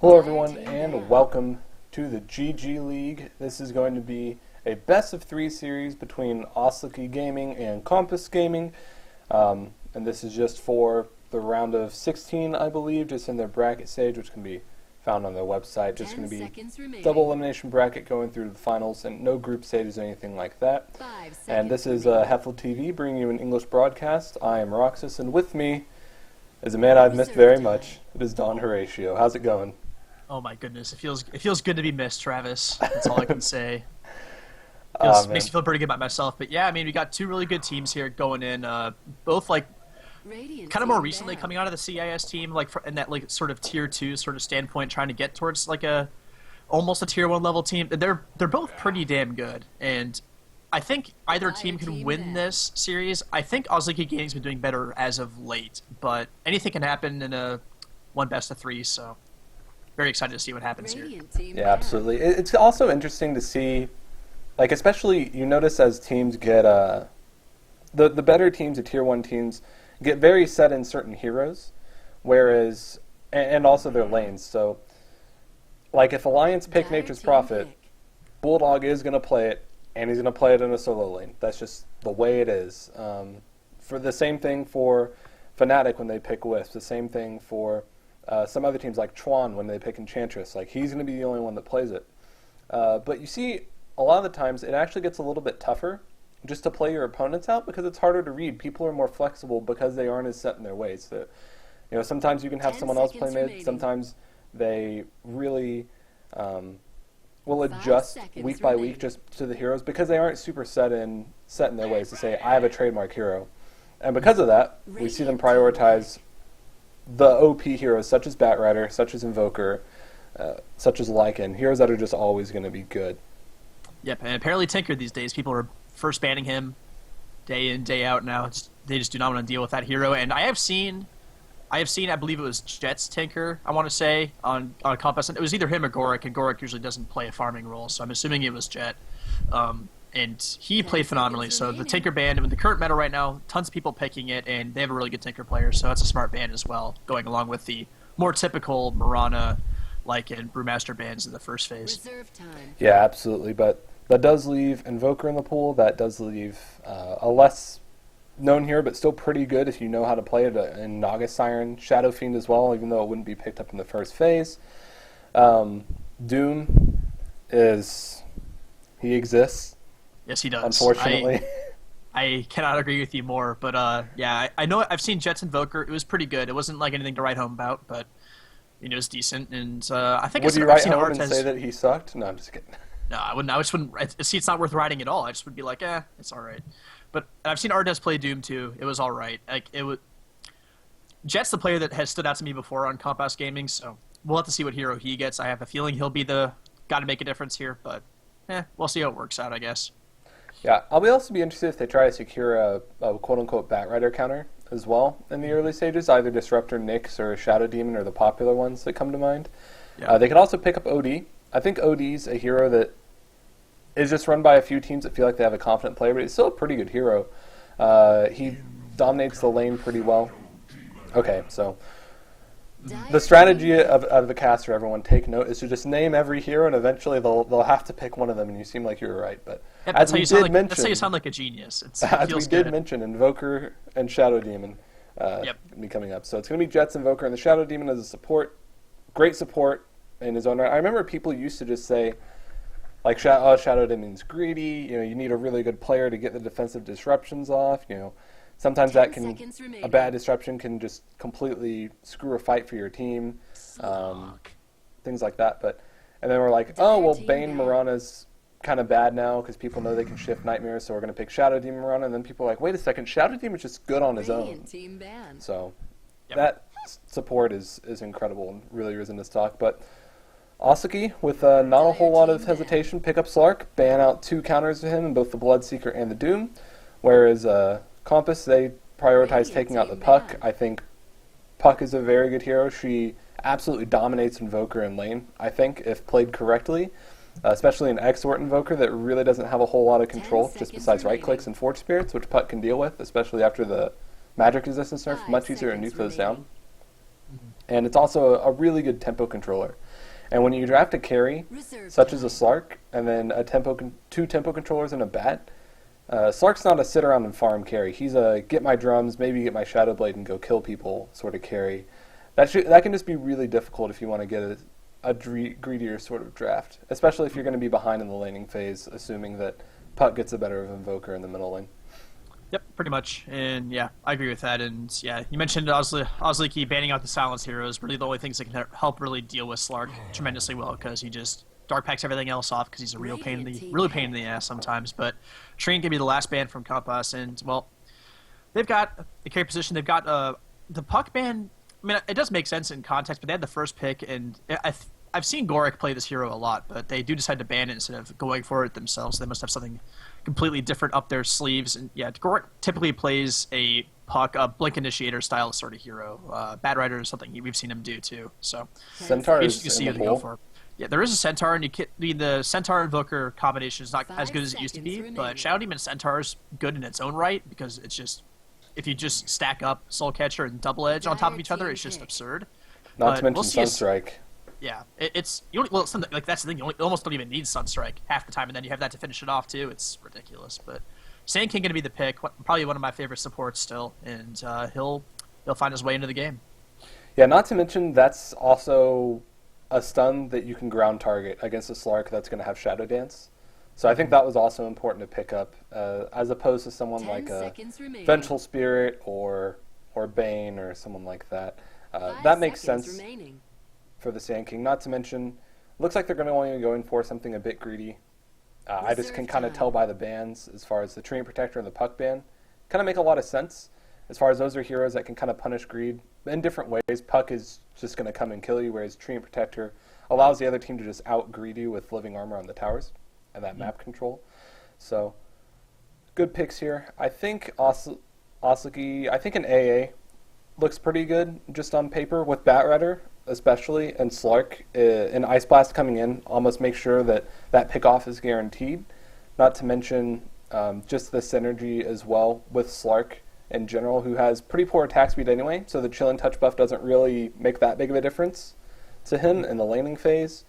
Hello everyone and welcome to the GG League. This is going to be a best of 3 series between Osliki Gaming and Kompas Gaming. And this is just for the round of 16, I believe, just in their bracket stage, which can be found on their website. Just going to be double elimination bracket going through to the finals, and no group stages or anything like that. And this is Heflatv bringing you an English broadcast. I am Roxas, and with me is a man I've missed very much. It is Don Horatio. How's it going? Oh my goodness, it feels good to be missed, Travis. That's all I can say. Makes me feel pretty good about myself. But yeah, I mean, we got 2 really good teams here going in. Both like kind of more recently coming out of the CIS team, like in that like sort of tier 2 sort of standpoint, trying to get towards like almost a tier 1 level team. They're both pretty damn good, and I think either team can win this series. I think Osliki Gaming's been doing better as of late, but anything can happen in a one best of 3. So very excited to see what happens here. Yeah, absolutely. It's also interesting to see, like, especially you notice as teams get the better teams, the tier 1 teams, get very set in certain heroes, whereas and also their lanes. So, like, if Alliance pick Nature's Prophet, Bulldog is going to play it, and he's going to play it in a solo lane. That's just the way it is. For the same thing for Fnatic when they pick Wisp, the same thing for some other teams like Chuan when they pick Enchantress. Like, he's going to be the only one that plays it. But you see, a lot of the times it actually gets a little bit tougher just to play your opponents out because it's harder to read. People are more flexible because they aren't as set in their ways. So, you know, sometimes you can have someone else play mid. Sometimes they really will adjust week by week just to the heroes because they aren't super set in their ways to say, I have a trademark hero. And because of that, we see them prioritize the OP heroes such as Batrider, such as Invoker, such as Lycan, heroes that are just always going to be good. Yep, and apparently Tinker these days, people are first banning him day in, day out now. They just do not want to deal with that hero. And I have seen, I believe it was Jet's Tinker, I want to say, on Kompas. And it was either him or Gorik, and Gorik usually doesn't play a farming role, so I'm assuming it was Jet. And he played phenomenally. So the Tinker ban, with the current meta right now, tons of people picking it, and they have a really good Tinker player, so that's a smart ban as well, going along with the more typical Mirana, Lycan, Brewmaster bans in the first phase. Yeah, absolutely, but that does leave Invoker in the pool. That does leave a less known hero, but still pretty good if you know how to play it, in Naga Siren, Shadow Fiend as well, even though it wouldn't be picked up in the first phase. Doom he exists. Yes, he does. Unfortunately. I cannot agree with you more, but yeah, I know I've seen Jet's Invoker. It was pretty good. It wasn't like anything to write home about, but it was decent. And I think would you write home and say that he sucked? No, I'm just kidding. No, I wouldn't. I just wouldn't. See, it's not worth writing at all. I just would be like, it's all right. But I've seen Ardes play Doom too. It was all right. Like it would. Jet's the player that has stood out to me before on Kompas Gaming, so we'll have to see what hero he gets. I have a feeling he'll be the guy to make a difference here, but we'll see how it works out, I guess. Yeah, I'll also be interested if they try to secure a quote-unquote Batrider counter as well in the early stages, either Disruptor, Nyx, or Shadow Demon are the popular ones that come to mind. Yeah. They could also pick up OD. I think OD's a hero that is just run by a few teams that feel like they have a confident player, but he's still a pretty good hero. He dominates the lane pretty well. Okay, so the strategy of the caster, everyone take note, is to just name every hero, and eventually they'll have to pick one of them, and you seem like you were right. But that's how you sound like a genius. As we did mention, Invoker and Shadow Demon be coming up. So it's going to be Jet's Invoker, and the Shadow Demon as a support, great support in his own right. I remember people used to just say, like, Shadow Demon's greedy, you need a really good player to get the defensive disruptions off, Sometimes a bad disruption can just completely screw a fight for your team, things like that. And then we're like, Bane Mirana's kind of bad now because people know they can shift Nightmares, so we're going to pick Shadow Demon Mirana. And then people are like, wait a second, Shadow Demon's just good on his own. So that support is incredible and really risen to stock. But Osliki, with not a whole lot of hesitation, pick up Slark, ban out 2 counters to him in both the Bloodseeker and the Doom, whereas Kompas, they prioritize taking out the Puck. I think Puck is a very good hero. She absolutely dominates Invoker in lane, I think, if played correctly, especially an Exort Invoker that really doesn't have a whole lot of control, just besides right-clicks and Forge Spirits, which Puck can deal with, especially after the magic resistance nerf. Much easier to nuke those down. And it's also a really good tempo controller. And when you draft a carry, such as a Slark, and then two tempo controllers and a bat, Slark's not a sit around and farm carry. He's a get my drums, maybe get my Shadow Blade and go kill people sort of carry. That can just be really difficult if you want to get a greedier sort of draft, especially if you're going to be behind in the laning phase, assuming that Puck gets the better of Invoker in the middle lane. Yep, pretty much. And yeah, I agree with that. And yeah, you mentioned Osliki banning out the Silence Heroes, really the only things that can help really deal with Slark tremendously well, because he just dark packs everything else off because he's a real pain in the ass sometimes. But Trine can be the last ban from Kompas, and well, they've got the carry position. They've got the Puck ban. I mean, it does make sense in context, but they had the first pick, and I've seen Goric play this hero a lot, but they do decide to ban it instead of going for it themselves. They must have something completely different up their sleeves. And yeah, Goric typically plays a Puck, a Blink Initiator style sort of hero. Bad Rider is something we've seen him do too. So Centaur is in the pool. Go for. Yeah, there is a Centaur, and the Centaur Invoker combination is not as good as it used to be, but Shadow Demon Centaur is good in its own right, because it's just, if you just stack up Soul Catcher and Double Edge on top of each other, it's just absurd. Not to mention Sunstrike. Yeah, that's the thing. You almost don't even need Sunstrike half the time, and then you have that to finish it off too. It's ridiculous. But Sand King going to be the pick. Probably one of my favorite supports still, and he'll find his way into the game. Yeah, not to mention that's also a stun that you can ground target against a Slark that's going to have Shadow Dance. So I think that was also important to pick up, as opposed to someone like a Vengeful Spirit or Bane or someone like that. That makes sense for the Sand King. Not to mention, looks like they're going to only be going for something a bit greedy. I just can kind of tell by the bans, as far as the Treant Protector and the Puck ban, kind of make a lot of sense. As far as those are heroes that can kind of punish greed in different ways. Puck is just going to come and kill you, whereas Treant Protector allows the other team to just out-greed you with living armor on the towers and that map control. So, good picks here. I think Osliki, I think an AA looks pretty good just on paper with Batrider, especially, and Slark. And Ice Blast coming in almost make sure that pick-off is guaranteed. Not to mention just the synergy as well with Slark in general, who has pretty poor attack speed anyway, so the Chill and Touch buff doesn't really make that big of a difference to him in the laning phase.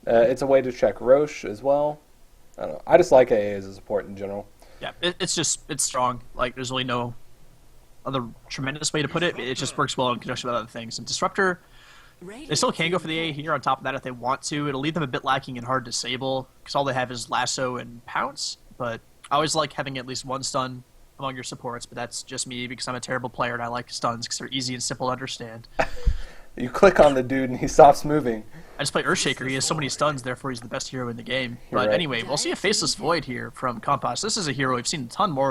It's a way to check Roche as well. I don't know. I just like AA as a support in general. Yeah, it's strong. Like, there's really no other tremendous way to put it. It just works well in conjunction with other things. And Disruptor, they still can go for the AA here on top of that if they want to. It'll leave them a bit lacking in hard disable, because all they have is Lasso and Pounce. But I always like having at least one stun among your supports, but that's just me because I'm a terrible player and I like stuns because they're easy and simple to understand. You click on the dude and he stops moving. I just play Earthshaker. He has so many stuns, therefore he's the best hero in the game. You're but right. Anyway, we'll see a Faceless Void here from Kompas. This is a hero we've seen a ton more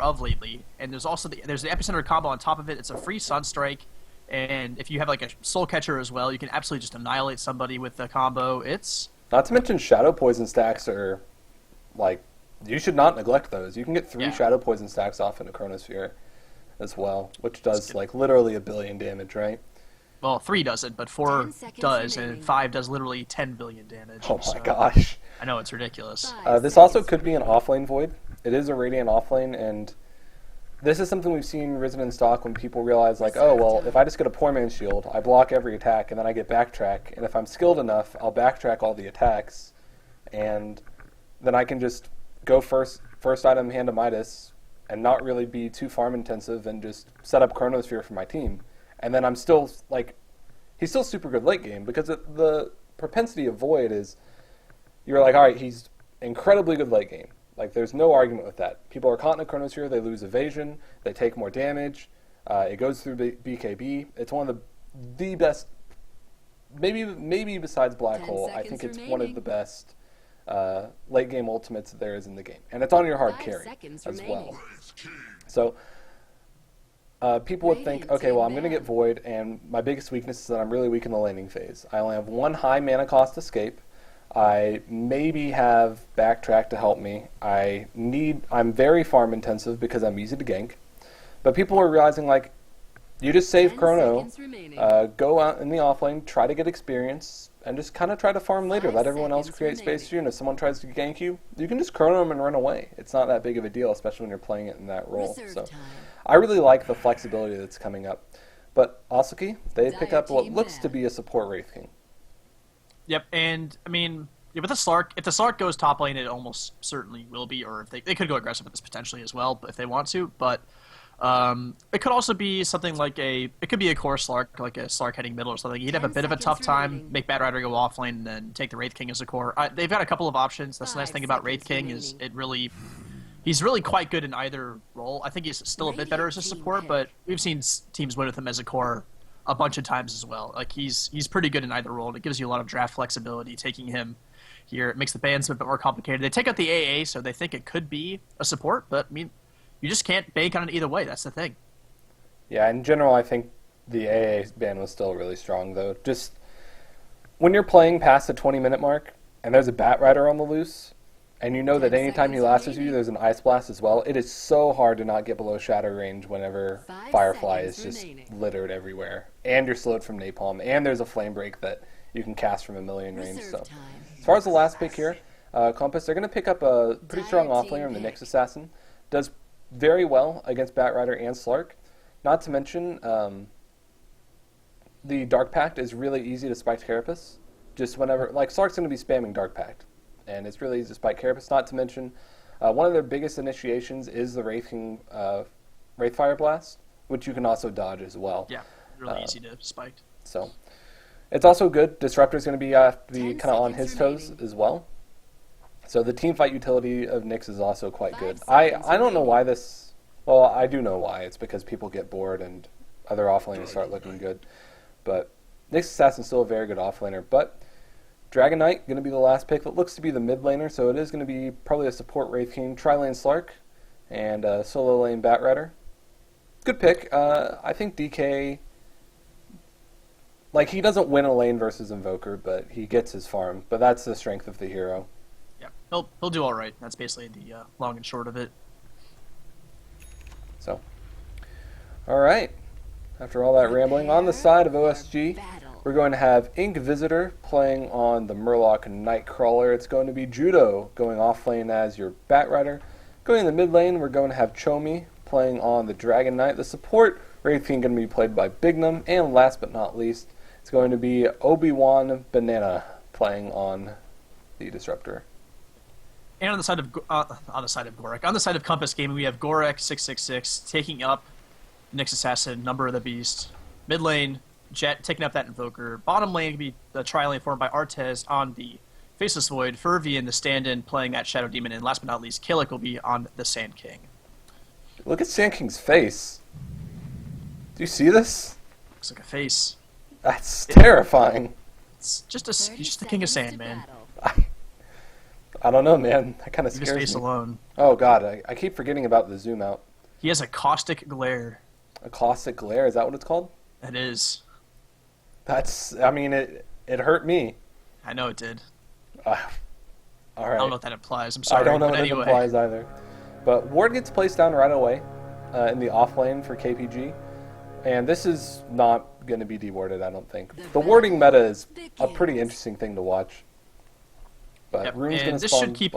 of lately. And there's also the Epicenter combo on top of it. It's a free Sunstrike, and if you have like a Soul Catcher as well, you can absolutely just annihilate somebody with the combo. It's not to mention Shadow Poison stacks are like, you should not neglect those. You can get 3 Shadow Poison stacks off in a Chronosphere as well, which does like literally 1 billion damage, right? Well, 3 doesn't, but 4 does, and 5 does literally 10 billion damage. Oh my gosh. I know, it's ridiculous. This also could be an offlane Void. It is a Radiant offlane, and this is something we've seen risen in stock when people realize, like, oh, well, if I just get a Poor Man's Shield, I block every attack, and then I get Backtrack, and if I'm skilled enough, I'll backtrack all the attacks, and then I can just go first item hand to Midas and not really be too farm intensive and just set up Chronosphere for my team. And then I'm still, like, he's still super good late game because the propensity of Void is, you're like, all right, he's incredibly good late game. Like, there's no argument with that. People are caught in a Chronosphere, they lose evasion, they take more damage, it goes through BKB. It's one of the best, maybe besides Black Hole, I think it's one of the best late game ultimates there is in the game, and it's on your hard carry as well. So people would think, okay, well, I'm going to get Void, and my biggest weakness is that I'm really weak in the laning phase. I only have 1 high mana cost escape. I maybe have Backtrack to help me. I'm very farm intensive because I'm easy to gank. But people are realizing, like, you just save Chrono, go out in the offlane, try to get experience, and just kind of try to farm later. Let everyone else create space for you, and if someone tries to gank you, you can just Chrono them and run away. It's not that big of a deal, especially when you're playing it in that role. So I really like the flexibility that's coming up. But Osliki, they pick up what looks to be a support Wraith King. Yep, and I mean, with the Slark, if the Slark goes top lane, it almost certainly will be, or if they could go aggressive with this potentially as well, but if they want to. But it could also be something like it could be a core Slark, like a Slark heading middle or something. He'd have a bit of a tough time, make Batrider go off lane, and then take the Wraith King as a core. They've got a couple of options. That's the nice thing about Wraith King is he's really quite good in either role. I think he's still a bit better as a support, but we've seen teams win with him as a core a bunch of times as well. Like he's pretty good in either role, and it gives you a lot of draft flexibility taking him here. It makes the bans a bit more complicated. They take out the AA, so they think it could be a support, but I mean, you just can't bank on it either way. That's the thing. Yeah, in general, I think the AA ban was still really strong, though. Just when you're playing past the 20-minute mark, and there's a Batrider on the loose, and you know that anytime he lasses you, there's an Ice Blast as well. It is so hard to not get below shadow range whenever Firefly is just littered everywhere. And you're slowed from Napalm, and there's a Flame Break that you can cast from a million range. So, as far as the last pick here, Kompas, they're going to pick up a pretty strong offlaner in the Nyx Assassin. Does very well against Batrider and Slark. Not to mention, the Dark Pact is really easy to spike Carapace. Just whenever, like Slark's going to be spamming Dark Pact. And it's really easy to spike Carapace. Not to mention, one of their biggest initiations is the Wraithfire Blast, which you can also dodge as well. Yeah, really easy to spike. So, it's also good. Disruptor's going to be kind of on his toes as well. So the teamfight utility of Nyx is also quite good. I don't know why this... Well, I do know why. It's because people get bored and other offlaners start looking good. But Nyx Assassin's still a very good offlaner. But Dragon Knight, going to be the last pick. That looks to be the mid laner, so it is going to be probably a support Wraith King, tri-lane Slark, and solo lane Batrider. Good pick. I think DK, like, he doesn't win a lane versus Invoker, but he gets his farm. But that's the strength of the hero. Yeah, he'll do all right. That's basically the long and short of it. So, all right. After all that rambling, on the side of OSG, we're going to have Ink Visitor playing on the Murloc Nightcrawler. It's going to be Judo going off lane as your Batrider. Going in the mid lane, we're going to have Chomi playing on the Dragon Knight. The support Wraith King going to be played by Bignum. And last but not least, it's going to be Obi-Wan Banana playing on the Disruptor. And on the side of Gorek, on the side of Kompas Gaming, we have Gorek 666 taking up Nyx Assassin, Number of the Beast. Mid lane, Jet taking up that Invoker. Bottom lane can be the tri-lane formed by Artez on the Faceless Void. Fervian, the stand-in, playing that Shadow Demon. And last but not least, Killick will be on the Sand King. Look at Sand King's face. Do you see this? Looks like a face. That's terrifying. He's just the King of Sand, man. I don't know, man. That kind of scares me. His face alone. Oh, God. I keep forgetting about the zoom out. He has a caustic glare. A caustic glare? Is that what it's called? It is. I mean, it hurt me. I know it did. All right. I don't know what that implies. I'm sorry. I don't know what anyway. it implies either. But Ward gets placed down right away in the off lane for KPG. And this is not going to be dewarded, I don't think. The warding meta is a pretty interesting thing to watch. But yep. Rune's going to this should keep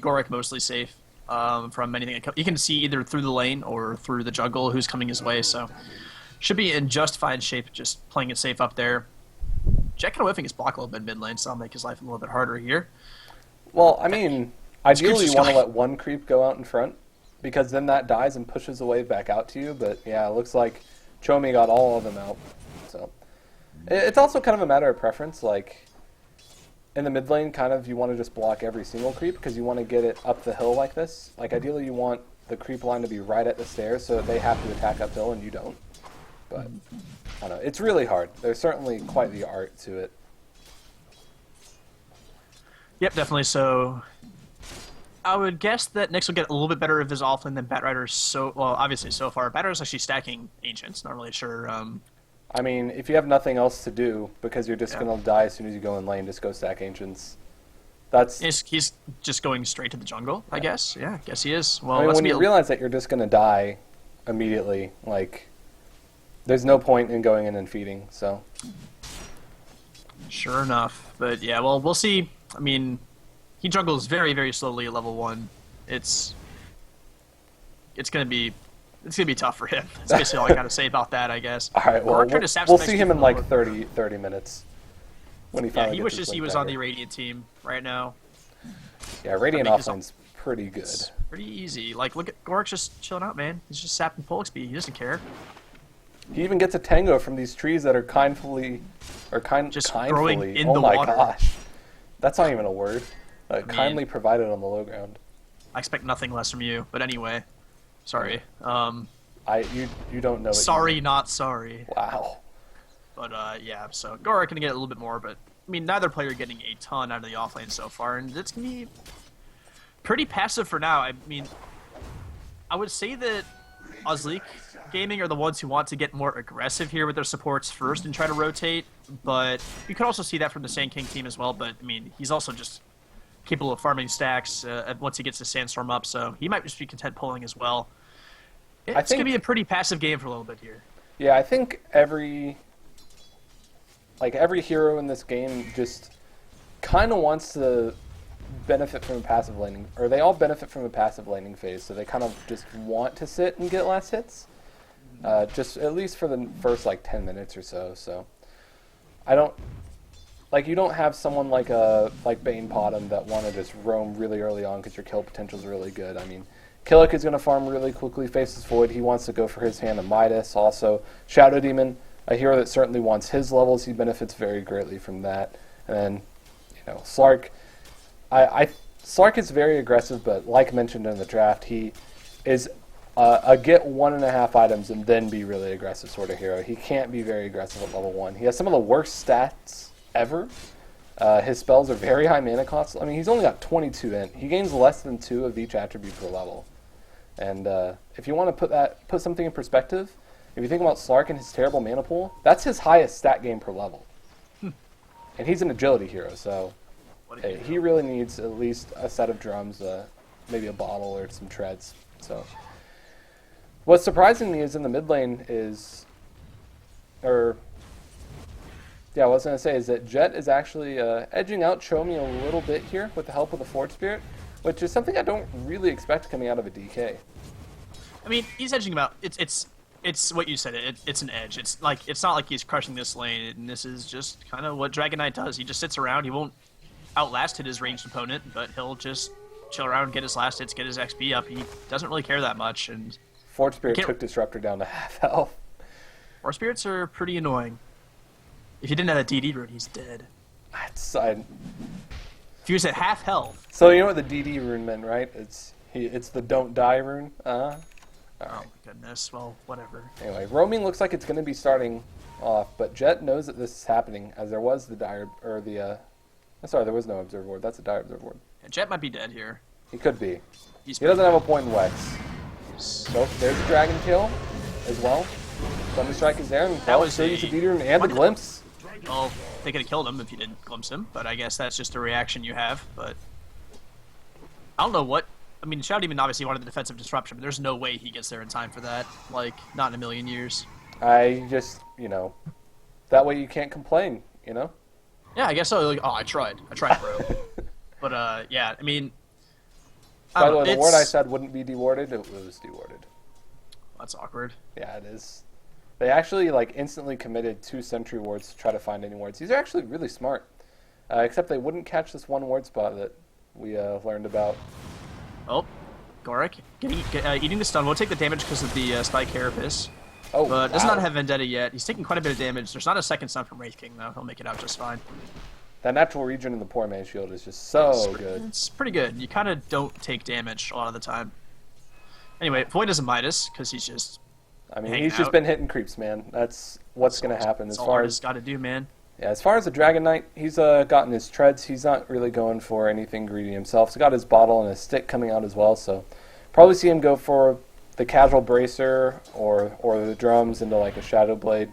Gorek mostly safe from anything. You can see either through the lane or through the jungle who's coming his way. So should be in just fine shape, just playing it safe up there. Jet kind of whiffing his block a little bit mid lane, so I'll make his life a little bit harder here. Well, I mean, ideally you want to let one creep go out in front, because then that dies and pushes the wave back out to you. But yeah, it looks like Chomi got all of them out. So it's also kind of a matter of preference. Like in the mid lane, kind of you want to just block every single creep because you want to get it up the hill like this. Like ideally you want the creep line to be right at the stairs so that they have to attack uphill and you don't. But I don't know. It's really hard. There's certainly quite the art to it. Yep, definitely. So I would guess that Nyx will get a little bit better of his offlane than Batrider. Obviously so far. Batrider's actually stacking Ancients. Not really sure. I mean, if you have nothing else to do because you're just going to die as soon as you go in lane, just go stack Ancients. He's just going straight to the jungle, I guess. Yeah, I guess he is. Well, I mean, when you realize that you're just going to die immediately, like, there's no point in going in and feeding, so. Sure enough. But yeah, well, we'll see. I mean, he jungles very, very slowly at level 1. It's going to be it's gonna be tough for him. That's basically all I gotta say about that, I guess. All right, well, we'll see him in like 30 minutes when he finally. Yeah, he wishes he was on the Radiant team right now. Yeah, Radiant offlane's pretty good. It's pretty easy. Like, look at Gorik's just chilling out, man. He's just sapping Polixby. He doesn't care. He even gets a tango from these trees that are kindly growing in oh the my water. Gosh, that's not even a word. Kindly provided on the low ground. I expect nothing less from you, but anyway, sorry. You don't know. Sorry, not sorry. Wow. But yeah, so Gorik gonna get a little bit more, but I mean, neither player getting a ton out of the offlane so far, and it's gonna be pretty passive for now. I mean, I would say that Osliki Gaming are the ones who want to get more aggressive here with their supports first and try to rotate, but you could also see that from the Sand King team as well. But I mean, he's also just capable of farming stacks once he gets his Sandstorm up, so he might just be content pulling as well. It's going to be a pretty passive game for a little bit here. Yeah, I think every hero in this game just kind of wants to benefit from a passive laning, or they all benefit from a passive laning phase, so they kind of just want to sit and get last hits, just at least for the first like 10 minutes or so. So I don't. Like, you don't have someone like Bane Potom that want to just roam really early on because your kill potential is really good. I mean, Killick is going to farm really quickly, faces Void. He wants to go for his hand of Midas. Also, Shadow Demon, a hero that certainly wants his levels. He benefits very greatly from that. And then, Slark. Slark is very aggressive, but like mentioned in the draft, he is a get 1.5 items and then be really aggressive sort of hero. He can't be very aggressive at level 1. He has some of the worst stats ever. His spells are very high mana costs. I mean, he's only got 22 int. He gains less than 2 of each attribute per level. And if you want to put something in perspective, if you think about Slark and his terrible mana pool, that's his highest stat gain per level. And he's an agility hero, so he really needs at least a set of drums, maybe a bottle or some treads. So what's surprising me is in the mid lane what I was going to say is that Jet is actually edging out Chomi a little bit here with the help of the Forge Spirit, which is something I don't really expect coming out of a DK. I mean, he's edging him out. It's what you said. It's an edge. It's not like he's crushing this lane, and this is just kind of what Dragon Knight does. He just sits around. He won't outlast hit his ranged opponent, but he'll just chill around, get his last hits, get his XP up. He doesn't really care that much. And Forge Spirit took Disruptor down to half health. Forge Spirits are pretty annoying. If he didn't have a DD rune, he's dead. If he was at half health. So you know what the DD rune meant, right? It's the don't die rune. Oh my goodness. Well, whatever. Anyway, roaming looks like it's going to be starting off, but Jet knows that this is happening, as there was the dire sorry, there was no observer ward. That's a dire observer ward. Yeah, Jet might be dead here. He could be. He doesn't have a point in Wex. Nope. There's a dragon kill as well. Thunderstrike is there, and that was a DD rune and a glimpse. Well, they could have killed him if you didn't glimpse him, but I guess that's just a reaction you have. But I don't know what. I mean, Shadow Demon obviously wanted the defensive disruption, but there's no way he gets there in time for that. Like, not in a million years. I just, that way you can't complain, Yeah, I guess so. Like, oh, I tried, bro. But yeah, I mean. By the way, the ward I said wouldn't be dewarded. It was dewarded. That's awkward. Yeah, it is. They actually instantly committed 2 sentry wards to try to find any wards. These are actually really smart, except they wouldn't catch this one ward spot that we learned about. Oh, Gorik eating the stun. We'll take the damage because of the Spike Carapace. Oh, but does not have Vendetta yet. He's taking quite a bit of damage. There's not a second stun from Wraith King though. He'll make it out just fine. That natural regen in the Poor Man's Shield is just so good. It's pretty good. You kind of don't take damage a lot of the time. Anyway, Void is a Midas because he's just. I mean, he's just been hitting creeps, man. That's what's going to happen. That's all he's got to do, man. Yeah, as far as the Dragon Knight, he's gotten his treads. He's not really going for anything greedy himself. He's got his bottle and his stick coming out as well, so probably see him go for the casual bracer or the drums into like a Shadow Blade.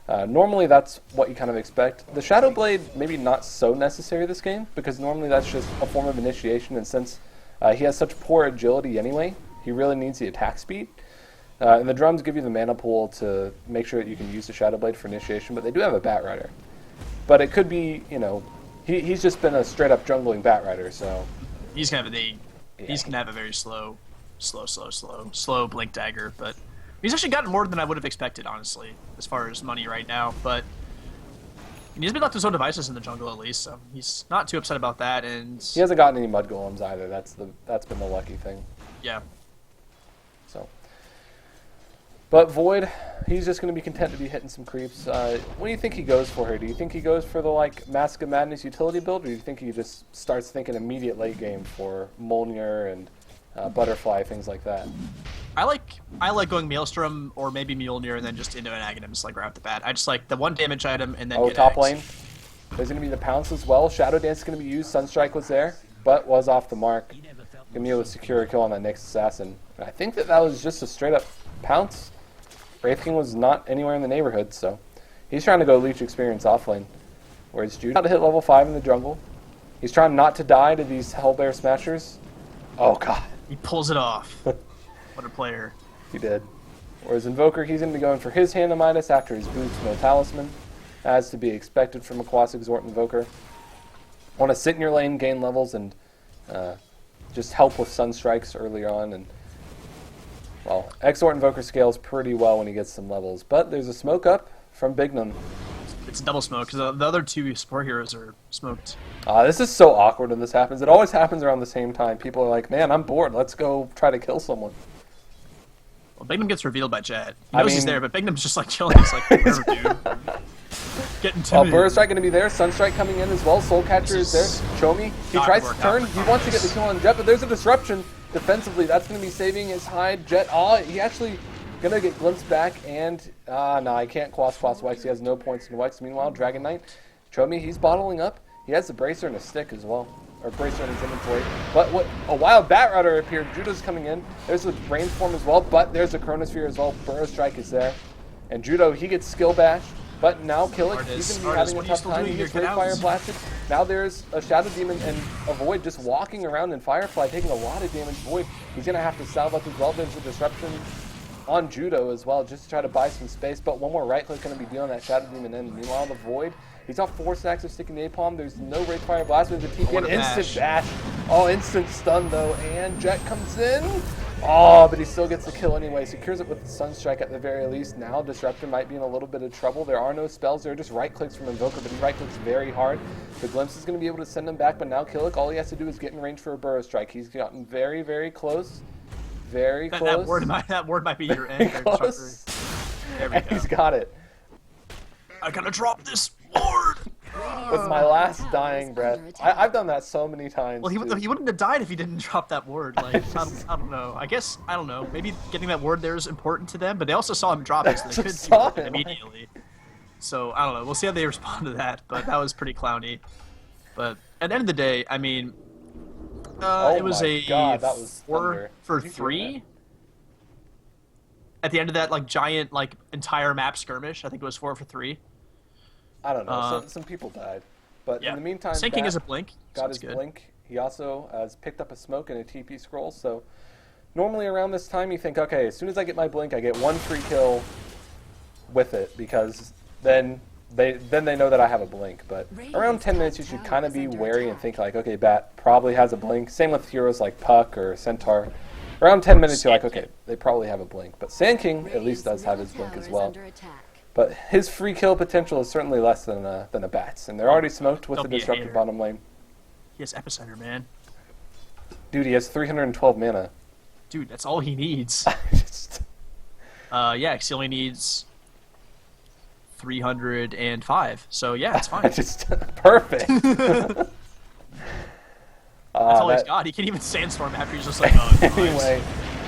Normally that's what you kind of expect. The Shadow Blade maybe not so necessary this game because normally that's just a form of initiation, and since he has such poor agility anyway, he really needs the attack speed. And the drums give you the mana pool to make sure that you can use the Shadow Blade for initiation, but they do have a Bat Rider. But it could be, he's just been a straight-up jungling Bat Rider, so. He's gonna have a very slow Blink Dagger, but He's actually gotten more than I would have expected, honestly, as far as money right now. But he's been left to his own devices in the jungle at least, so he's not too upset about that. And he hasn't gotten any mud golems either. That's been the lucky thing. Yeah. So, but Void, he's just going to be content to be hitting some creeps. What do you think he goes for here? Do you think he goes for the like Mask of Madness utility build, or do you think he just starts thinking immediate late game for Mjolnir and Butterfly, things like that? I like going Maelstrom or maybe Mjolnir and then just into an Aghanim's like right off the bat. I just like the 1 damage item and then get top Axe. lane. There's going to be the Pounce as well. Shadow Dance is going to be used. Sunstrike was there, but was off the mark. Going to be able to secure a kill on that next assassin. And I think that was just a straight up Pounce. Wraith King was not anywhere in the neighborhood, so he's trying to go leech experience off lane. Whereas Jude to hit level 5 in the jungle. He's trying not to die to these Hellbear Smashers. Oh god. He pulls it off. What a player. He did. Whereas Invoker, he's going to be going for his Hand of Midas after his boots, no Talisman. As to be expected from a Quas Exhort Invoker. Want to sit in your lane, gain levels, and just help with Sunstrikes early on. And well, Exhort Invoker scales pretty well when he gets some levels. But there's a smoke up from Bignum. It's double smoke, because the other 2 support heroes are smoked. This is so awkward when this happens. It always happens around the same time. People are like, man, I'm bored. Let's go try to kill someone. Well, Bignum gets revealed by Jet. He knows he's there, but Bignum's just like chilling. He's like, whatever, dude. Get intimidated. Burrow Strike going to be there. Sunstrike coming in as well. Soul Catcher is there. Chomi, he tries to turn. He wants to get the kill on Jet, but there's a disruption defensively. That's going to be saving his hide. Jet, he actually going to get glimpsed back, and no, I can't Quas Wex. He has no points in Wex. Meanwhile, Dragon Knight, Chomi, he's bottling up. He has the Bracer and a stick as well. Or Bracer in his inventory. But what a wild Bat Router appeared. Judo's coming in. There's a Rainstorm as well, but there's a Chronosphere as well. Burrow Strike is there. And Judo, he gets skill bashed. But now Killick, he's going to be having a tough time. He gets Great Fire blasted. Now there's a Shadow Demon and a Void just walking around in Firefly, taking a lot of damage. Void, he's going to have to salve up as well. There's a disruption on Judo as well, just to try to buy some space. But one more right click going to be dealing that Shadow Demon in. Meanwhile, the Void, he's got 4 stacks of Sticking Napalm. There's no Wraith Fire Blast with the TP. An instant dash. Oh, instant stun though. And Jet comes in. Oh, but he still gets the kill anyway. Secures it with the Sunstrike at the very least. Now Disruptor might be in a little bit of trouble. There are no spells. There are just right clicks from Invoker, but he right clicks very hard. The Glimpse is going to be able to send him back, but now Killick, all he has to do is get in range for a Burrow Strike. He's gotten very, very close. Very close. That word might be your end. Close. There we go. He's got it. I gotta drop this ward. With my last dying breath. I've done that so many times. Well, he wouldn't have died if he didn't drop that word. Like, I don't know. I guess, I don't know. Maybe getting that word there is important to them, but they also saw him drop it, so they could do it immediately. So, I don't know. We'll see how they respond to that, but that was pretty clowny. But at the end of the day, I mean, it was that was 4 for 3. At the end of that, like, giant, like, entire map skirmish, I think it was 4 for 3. I don't know. Some people died. But yeah. In the meantime, Sinking is a blink. Got his blink. He also has picked up a smoke and a TP scroll. So normally around this time you think, okay, as soon as I get my blink, I get 1 free kill with it, because then they know that I have a blink. But around 10 minutes you should kind of be wary and think like, okay, Bat probably has a blink. Same with heroes like Puck or Centaur. Around 10 minutes you're like, okay, they probably have a blink. But Sand King at least does have his blink as well. But his free kill potential is certainly less than a Bat's. And they're already smoked with the disruptive bottom lane. He has Epicenter, man. Dude, he has 312 mana. Dude, that's all he needs. Yeah, he only needs 305. So yeah, it's fine. Just perfect. That's all he's got. He can even Sandstorm after he's just like, oh, anyway.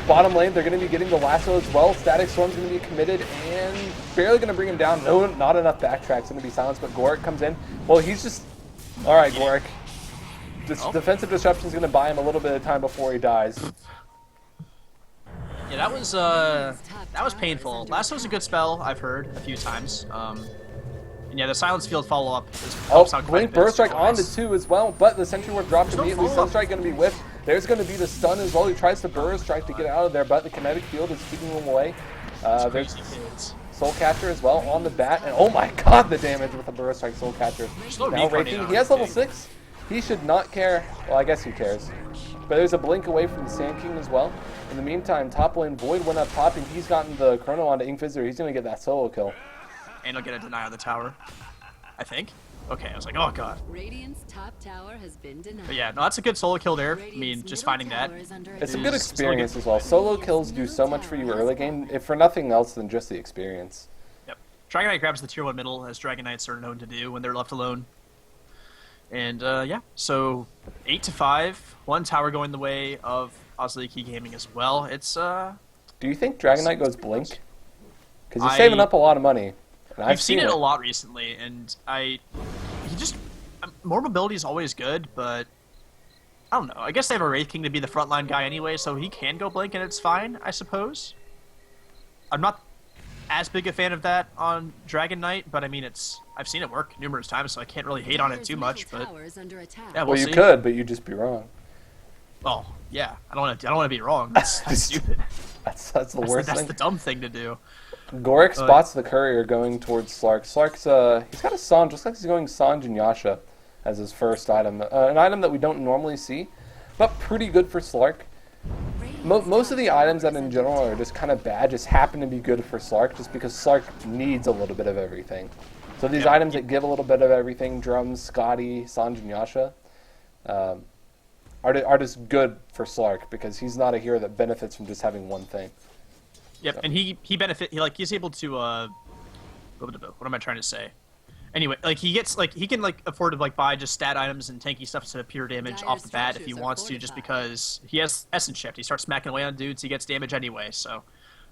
Bottom lane, they're going to be getting the lasso as well. Static Storm's going to be committed and barely going to bring him down. No, not enough backtrack's going to be silenced, but Goric comes in. Well, he's just... All right, Goric. This defensive disruption's going to buy him a little bit of time before he dies. Yeah, that was painful. Lasso's a good spell, I've heard a few times. And yeah, the Silence Field follow-up helps out quite a bit. Burst Strike on the 2 as well, but the Sentry Ward dropped immediately. Sunstrike going to be whiffed. There's going to be the stun as well. He tries to Burrow Strike to get out of there, but the Kinetic Field is keeping him away. There's Soul Catcher as well on the Bat, and oh my god, the damage with the Burrow Strike Soul Catcher. Now Raking, he has level 6. He should not care. Well, I guess he cares. But there's a blink away from the Sand King as well. In the meantime, top lane Void went up popping. He's gotten the Chrono onto Inquisitor. He's going to get that solo kill. And he'll get a deny on the tower, I think. Okay, I was like, oh god. Radiant's top tower has been denied. But yeah, no, that's a good solo kill there. I mean, just finding that. It's a good experience as well. Solo kills do so much for you early game, if for nothing else than just the experience. Yep. Dragon Knight grabs the tier 1 middle, as Dragon Knights are known to do when they're left alone. And yeah, so 8-5, 1 tower going the way of Osliki Gaming as well. It's Do you think Dragon Knight goes Blink? Because he's saving up a lot of money. I've seen it a lot recently, and more mobility is always good, but I don't know. I guess they have a Wraith King to be the frontline guy anyway, so he can go Blink and it's fine, I suppose. I'm not as big a fan of that on Dragon Knight, but I mean, I've seen it work numerous times, so I can't really hate on it too much. But yeah, well, you could, but you'd just be wrong. Oh yeah, I don't want to be wrong. That's stupid. That's the worst thing. That's the dumb thing to do. Goric spots the courier going towards Slark. Slark's he's got a Sanj, just like he's going Sanj and Yasha as his first item. An item that we don't normally see, but pretty good for Slark. Most of the items that in general are just kind of bad just happen to be good for Slark, just because Slark needs a little bit of everything. So these items that give a little bit of everything, Drums, Scotty, Sanj, and Yasha, are just good for Slark, because he's not a hero that benefits from just having one thing. Yep, so. And he's able to what am I trying to say? Anyway, like he can afford to buy just stat items and tanky stuff to pure damage off the bat if he wants to, just because he has Essence Shift. He starts smacking away on dudes, he gets damage anyway, so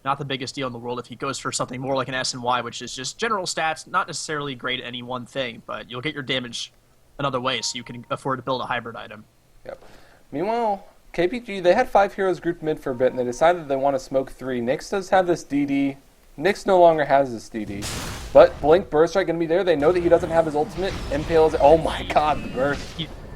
not the biggest deal in the world if he goes for something more like an SNY, which is just general stats, not necessarily great at any one thing, but you'll get your damage another way, so you can afford to build a hybrid item. Yep. Meanwhile, KPG, they had 5 heroes grouped mid for a bit, and they decided they want to smoke 3. Nyx does have this DD. Nyx no longer has this DD. But Blink Burst Strike going to be there. They know that he doesn't have his ultimate. Impale is... Oh my god, the burst.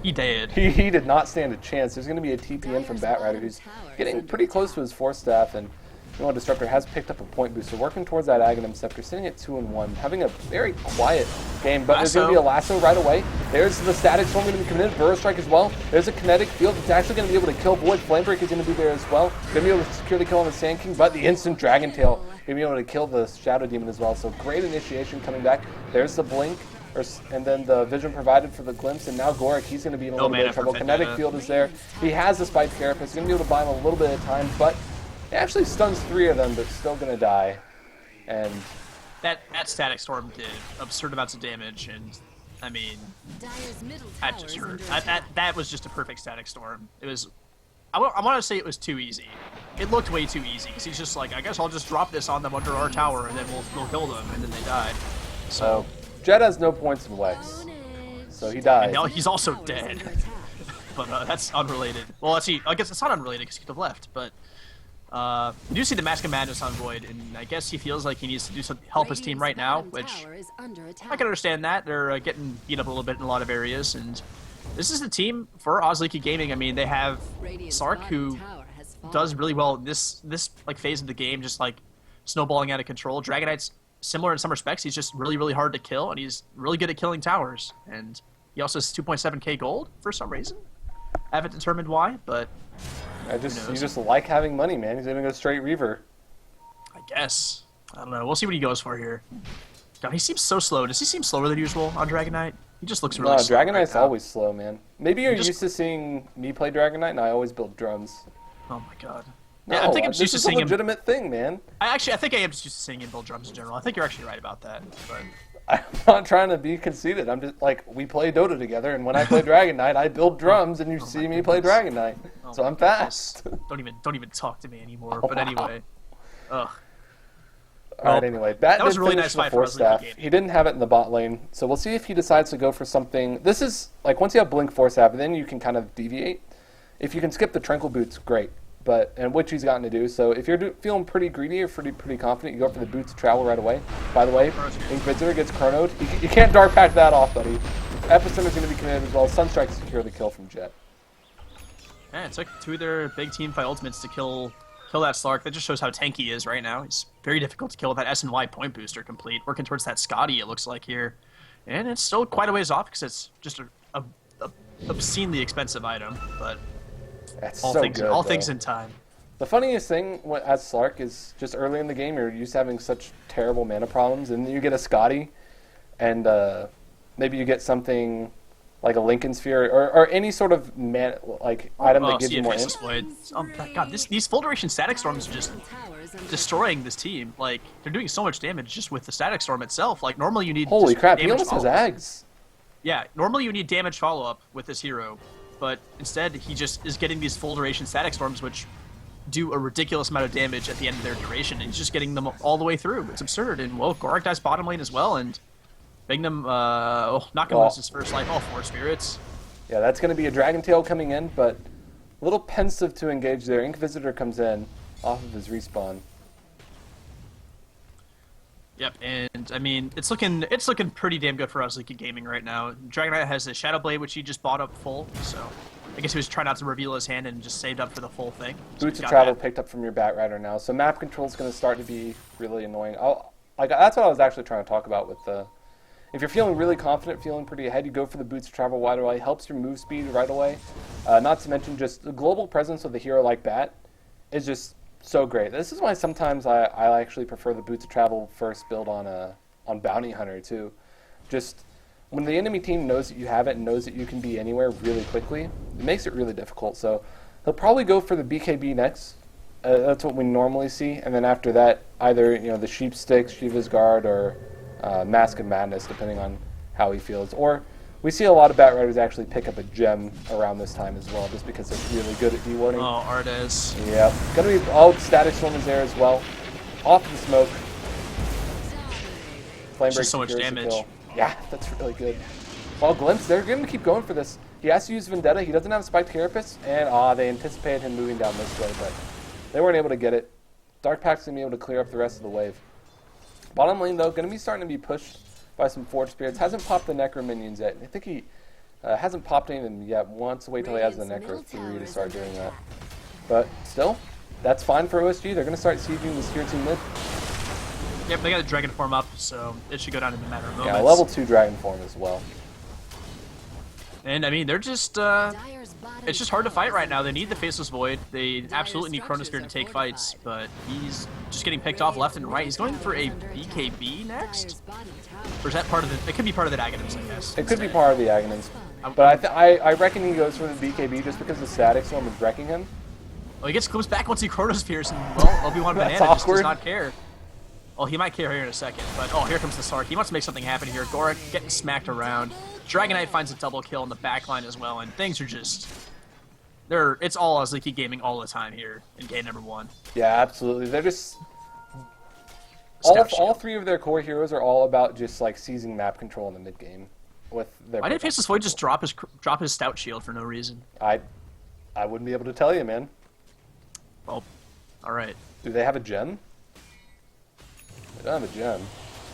He did. He did not stand a chance. There's going to be a TPN from Batrider, who's getting pretty close to his 4-staff, and Disruptor has picked up a point booster, working towards that Aghanim Scepter, sitting at 2-1, having a very quiet game, but there's going to be a lasso right away. There's the Static Storm going to be committed, Burrow Strike as well. There's a Kinetic Field. It's actually going to be able to kill Void. Flamebreak is going to be there as well. Going to be able to secure the kill on the Sand King, but the instant Dragon Tail going to be able to kill the Shadow Demon as well. So great initiation coming back. There's the Blink, and then the Vision provided for the Glimpse, and now Goric, he's going to be in a little bit of trouble. Kinetic Field is there. He has the Spike Carapace. He's going to be able to buy him a little bit of time, but it actually stuns 3 of them, but still going to die. And that Static Storm did absurd amounts of damage, and I mean, that just hurt. That was just a perfect Static Storm. It was, I want to say it was too easy. It looked way too easy, because he's just like, I guess I'll just drop this on them under our tower, and then we'll kill them, and then they died. So Jed has no points in Wex, so he died. And now he's also dead. But that's unrelated. Well, let's see. I guess it's not unrelated because he could have left, but you do see the Mask of Madness on Void, and I guess he feels like he needs to do some help his team right now, which I can understand that. They're getting beat up a little bit in a lot of areas, and this is the team for Osliki Gaming. I mean, they have Sark, who does really well in this phase of the game, just snowballing out of control. Dragon Knight's similar in some respects. He's just really, really hard to kill, and he's really good at killing towers. And he also has 2.7k gold for some reason. I haven't determined why, but you just like having money, man. He's gonna go straight Reaver. I guess. I don't know. We'll see what he goes for here. God, he seems so slow. Does he seem slower than usual on Dragon Knight? He just looks really slow. Dragon Knight's always slow, man. Maybe you're used to seeing me play Dragon Knight, and I always build drums. Oh my god. No, yeah, I think I'm just used to seeing him. This is a legitimate thing, man. I think I am just used to seeing him build drums in general. I think you're actually right about that. But I'm not trying to be conceited. I'm just we play Dota together, and when I play Dragon Knight, I build drums, and you see me play Dragon Knight. So I'm fast. Don't even talk to me anymore. But anyway, ugh. All right. Anyway, Bat that was did a really finish nice the 4-staff. He didn't have it in the bot lane, so we'll see if he decides to go for something. This is once you have Blink 4-staff, then you can kind of deviate. If you can skip the Tranquil Boots, great. And which he's gotten to do. So if you're feeling pretty greedy or pretty confident, you go for the Boots of Travel right away. By the way, Inquisitor gets chronoed. You can't Dark Pack that off, buddy. Epicenter's going to be committed as well. Sunstrike secure the kill from Jet. Yeah, it took 2 of their big team fight ultimates to kill that Slark. That just shows how tanky he is right now. He's very difficult to kill with that S&Y point booster complete. Working towards that Scotty, it looks like here. And it's still quite a ways off because it's just a obscenely expensive item. But That's all so things, good, all though. things in time. The funniest thing as Slark is just early in the game, you're used to having such terrible mana problems, and you get a Scotty, and maybe you get something like a Lincoln Sphere or any sort of item that gives you more int. Oh my god, these full duration static storms are just destroying this team. Like, they're doing so much damage just with the static storm itself. Like, normally you need Holy crap, he damage almost has follow-up. Ags. Yeah, normally you need damage follow-up with this hero, but instead he just is getting these full duration static storms, which do a ridiculous amount of damage at the end of their duration, and he's just getting them all the way through. It's absurd. And, well, Gorak dies bottom lane as well, and begging them, not going to lose his first life. Oh, 4 spirits. Yeah, that's going to be a Dragon Tail coming in, but a little pensive to engage there. Ink Visitor comes in off of his respawn. Yep, and I mean it's looking pretty damn good for Osliki Gaming right now. Dragon Knight has the Shadow Blade, which he just bought up full, so I guess he was trying not to reveal his hand and just saved up for the full thing. So Boots of Travel picked up from your Bat Rider now, so map control is going to start to be really annoying. That's what I was actually trying to talk about with the. If you're feeling really confident, feeling pretty ahead, you go for the Boots of Travel right away. Helps your move speed right away. Not to mention just the global presence of a hero like Bat is just so great. This is why sometimes I actually prefer the Boots of Travel first build on Bounty Hunter too. Just when the enemy team knows that you have it and knows that you can be anywhere really quickly, it makes it really difficult. So he'll probably go for the BKB next. That's what we normally see, and then after that, either the Sheep Stick, Shiva's Guard, or Mask of Madness, depending on how he feels. Or we see a lot of Bat Riders actually pick up a gem around this time as well, just because they're really good at dewarding. Oh, Ardes. Yep. Gonna be all Static Storm is there as well. Off the smoke. Flame Break so much secures the damage. kill. Yeah, that's really good. Well, Glimpse, they're going to keep going for this. He has to use Vendetta. He doesn't have Spiked Carapace, and they anticipated him moving down this way, but they weren't able to get it. Dark Pack's going to be able to clear up the rest of the wave. Bottom lane, though, going to be starting to be pushed by some Forge Spirits. Hasn't popped the Necro minions yet. I think he hasn't popped any of them yet. Wants to wait till he has the Necro 3 to start doing that. But still, that's fine for OSG. They're going to start sieging this tier 2 mid. Yep, they got a Dragon form up, so it should go down in a matter of moments. Yeah, level 2 Dragon form as well. And I mean, they're just it's just hard to fight right now. They need the Faceless Void. They absolutely need Chronosphere to take fights, but he's just getting picked off left and right. He's going for a BKB next? Or is that part of the... It could be part of the Aghanims, I guess. It could be part of the Aghanims. But I reckon he goes for the BKB just because the Static Storm is wrecking him. Well, he comes back once he Chronospheres, and, well, Obi-Wan Banana just does not care. Well, he might care here in a second, but oh, here comes the Sark. He wants to make something happen here. Gorak getting smacked around. Dragon Knight finds a double kill in the backline as well, and things are just... It's all Osliki Gaming all the time here in game number 1. Yeah, absolutely. They're just... All 3 of their core heroes are all about just like seizing map control in the mid game. With their Why did Faceless Void just drop his Stout Shield for no reason? I wouldn't be able to tell you, man. Well, alright. Do they have a gem? They don't have a gem.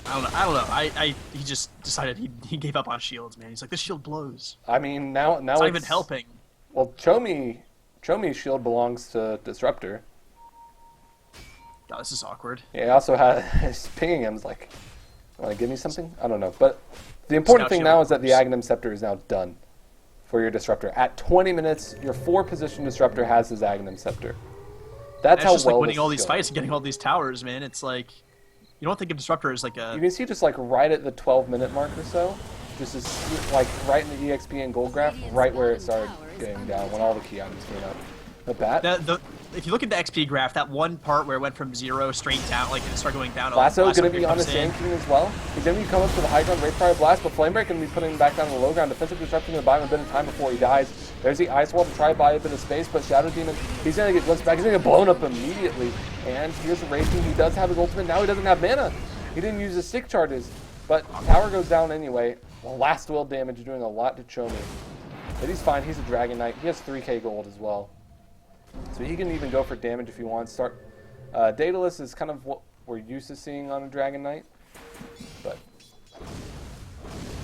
I don't know. He just decided he gave up on shields, man. He's like, this shield blows. I mean, now it's not even helping. Well, Chomi's shield belongs to Disruptor. God, this is awkward. Yeah, he also has pinging him. Is like, want to give me something? I don't know. But the important thing now is that the Aghanim Scepter is now done for your Disruptor. At 20 minutes, your 4-position Disruptor has his Aghanim Scepter. That's how just well like winning all these going. fights and getting all these towers, man. It's like, you don't think of Disruptor as like a... You can see just like right at the 12-minute mark or so, just as, like right in the EXP and gold graph, right where it started getting down when all the key items came out. The bat. If you look at the XP graph, that one part where it went from 0 straight down, like it started going down. Lasso going to be on the Sand King as well. He's going to be coming up to the high ground, Wraith Fire Blast, but Flamebreak going to be putting him back down to the low ground. Defensive Disruption going to buy him a bit of time before he dies. There's the Ice Wall to try to buy a bit of space, but Shadow Demon, he's going to get blitzed back. He's going to get blown up immediately. And here's the Wraith King. He does have his ultimate. Now he doesn't have mana. He didn't use his stick charges, but tower goes down anyway. Last will damage doing a lot to Chomi. But he's fine. He's a Dragon Knight. He has 3k gold as well. So he can even go for damage if he wants. Daedalus is kind of what we're used to seeing on a Dragon Knight. But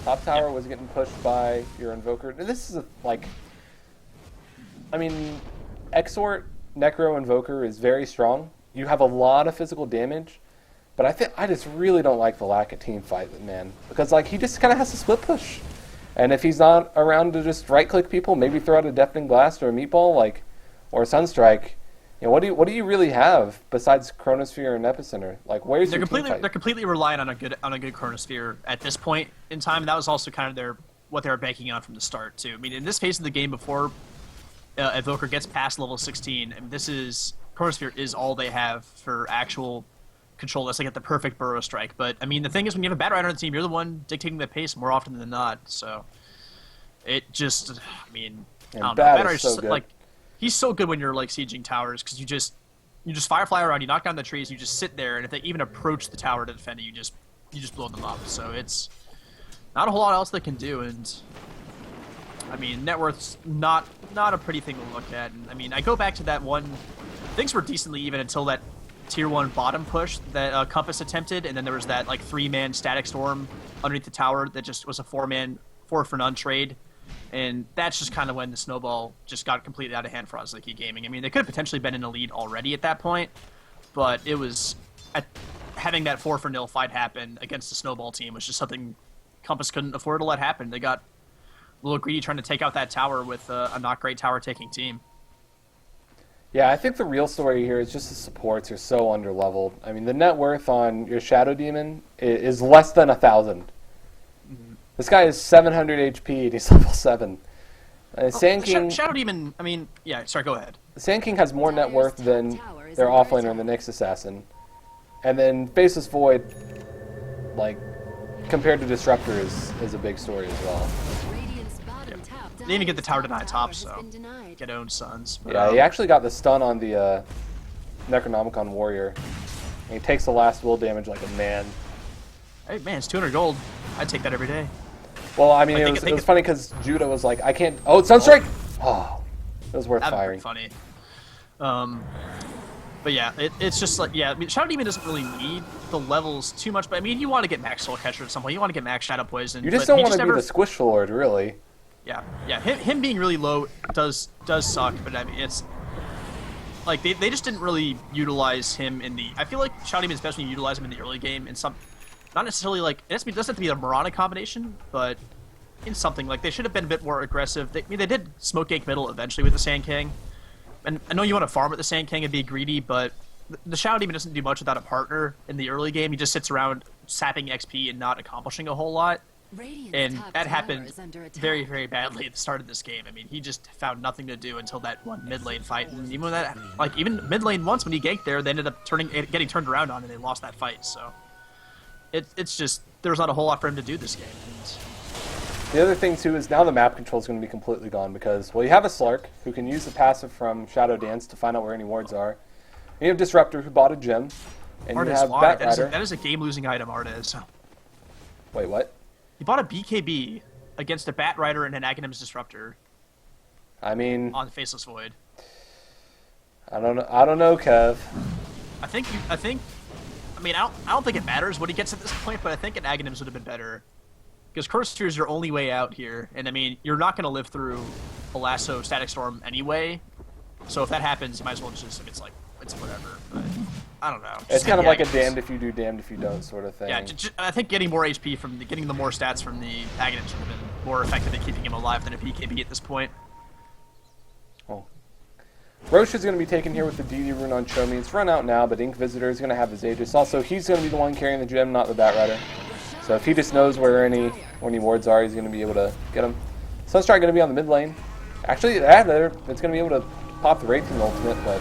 top tower was getting pushed by your Invoker. This is I mean, Exort, Necro, Invoker is very strong. You have a lot of physical damage. But I just really don't like the lack of team fight, man. Because like he just kind of has to split push. And if he's not around to just right-click people, maybe throw out a Deafening Blast or a Meatball, like or Sunstrike, what do you really have besides Chronosphere and Epicenter? Like, where's your team fight? They're completely reliant on a good Chronosphere at this point in time. That was also kind of what they were banking on from the start too. I mean, in this phase of the game, before Evoker gets past level 16, I mean, Chronosphere is all they have for actual control. That's like the perfect Burrow Strike. But I mean, the thing is, when you have a Bat Rider on the team, you're the one dictating the pace more often than not. So it just, I mean, I don't know. Bat Rider's so good. Like, he's so good when you're like sieging towers because you just Firefly around, you knock down the trees, you just sit there, and if they even approach the tower to defend it, you just blow them up. So it's not a whole lot else they can do, and I mean, net worth's not a pretty thing to look at. And I mean, I go back to that one. Things were decently even until that tier 1 bottom push that Kompas attempted, and then there was that like 3-man Static Storm underneath the tower that just was a 4-man 4-for-none trade. And that's just kind of when the snowball just got completely out of hand for Osliki Gaming. I mean, they could have potentially been in the lead already at that point, but it was having that 4-for-0 fight happen against the snowball team was just something Kompas couldn't afford to let happen. They got a little greedy trying to take out that tower with a not great tower-taking team. Yeah, I think the real story here is just the supports are so underleveled. I mean, the net worth on your Shadow Demon is less than 1,000. This guy is 700 HP and he's level 7. Sand King... Shadow Demon, I mean, yeah, sorry, go ahead. Sand King has more net worth than their offlaner and the Nyx Assassin. And then Faceless Void, like, compared to Disruptor is a big story as well. Yep. They didn't even get the tower denied top, so get owned sons. But, yeah, he actually got the stun on the Necronomicon Warrior. And he takes the last will damage like a man. Hey, man, it's 200 gold. I'd take that every day. Well, I mean, it was funny because Judah was like, I can't... Oh, it's Sunstrike! Oh, it was worth firing. Funny. But yeah, it's just like, yeah, I mean, Shadow Demon doesn't really need the levels too much, but I mean, you want to get max Soul Catcher at some point. You want to get max Shadow Poison. You just don't want to be the Squish Lord, really. Yeah. Him being really low does suck, but I mean, it's... Like, they just didn't really utilize him in the... I feel like Shadow Demon is best when you utilize him in the early game in some... Not necessarily like it doesn't have to be a Mirana combination, but in something like they should have been a bit more aggressive. They did Smoke Gate middle eventually with the Sand King, and I know you want to farm with the Sand King and be greedy, but the Shadow Demon doesn't do much without a partner in the early game. He just sits around sapping XP and not accomplishing a whole lot, and that happened very, very badly at the start of this game. I mean, he just found nothing to do until that one mid lane fight, and even when that, like even mid lane once when he ganked there, they ended up getting turned around on, and they lost that fight. So. It's just, there's not a whole lot for him to do this game. The other thing, too, is now the map control is going to be completely gone because, well, you have a Slark who can use the passive from Shadow Dance to find out where any wards are. And you have Disruptor who bought a gem. And Artis, you have why? Bat Rider. That is a game-losing item, Artis. Wait, what? He bought a BKB against a Bat Rider and an Aghanim's Disruptor. I mean... On Faceless Void. I don't know, Kev. I mean, I don't think it matters what he gets at this point, but I think an Aghanim's would have been better. Because Chronosphere is your only way out here, and I mean, you're not going to live through a Lasso Static Storm anyway, so if that happens, you might as well just, it's whatever, but I don't know. It's kind of like a damned if you do, damned if you don't sort of thing. Yeah, I think getting more HP getting the more stats from the Aghanim's would have been more effective at keeping him alive than a BKB at this point. Oh. Roche is going to be taken here with the DD rune on Chomi. It's run out now, but Ink Visitor is going to have his Aegis. Also, he's going to be the one carrying the gem, not the Bat Rider. So if he just knows where any wards are, he's going to be able to get them. Sunstrike going to be on the mid lane. Actually, it's going to be able to pop the Wraithing ultimate, but